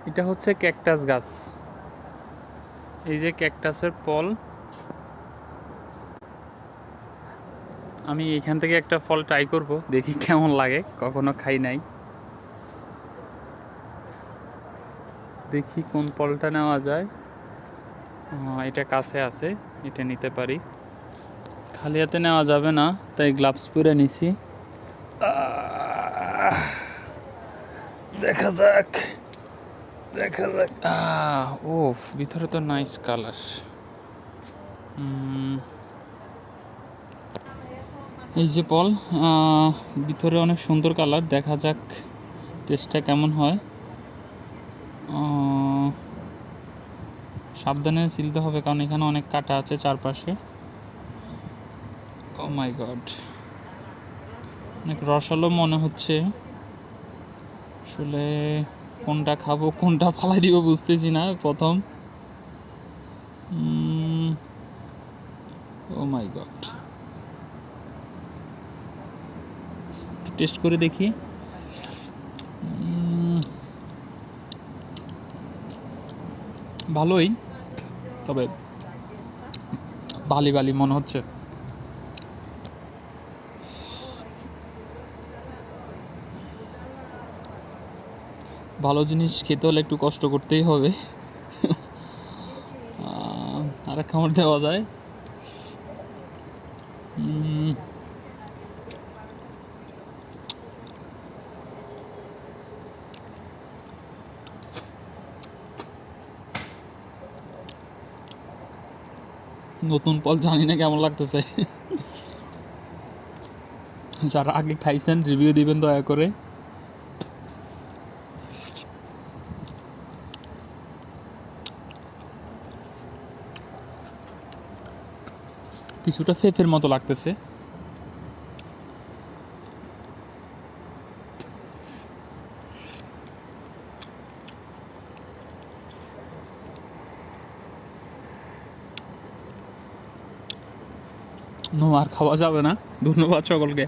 এটা হচ্ছে ক্যাকটাস গাছ। এই যে ক্যাকটাসের ফল। আমি এখান থেকে একটা ফল ট্রাই করব, দেখি কেমন লাগে, কখনো খাই নাই। দেখি কোন ফলটা নেওয়া যায়। এটা কাছে আছে, এটা নিতে পারি। খালি হাতে নেওয়া যাবে না, তাই গ্লাভস পরে নিছি। দেখা যাক দেখা যাক। ওফ, ভিতরে তো নাইস কালার। এই যে ফল, ভিতরে অনেক সুন্দর কালার। দেখা যাক টেস্টটা কেমন হয়। সাবধানে ছিলতে হবে, কারণ এখানে অনেক কাটা আছে চারপাশে। ও মাই গড, অনেক রসালো মনে হচ্ছে। আসলে কোনটা খাবো কোনটা ফালাই দিব বুঝতেছি না প্রথম। ও মাই গড, টেস্ট করে দেখি। ভালোই, তবে বালি বালি মনে হচ্ছে। ভালো জিনিস খেতে হলে একটু কষ্ট করতেই হবে। আর এক খাবার দেওয়া যায়। নতুন ফল, জানি না কেমন লাগতেছে। যারা আগে খাইছেন রিভিউ দিবেন দয়া করে। কিছুটা ফেফের মতো লাগতেছে। আর খাওয়া যাবে না। ধন্যবাদ সকলকে।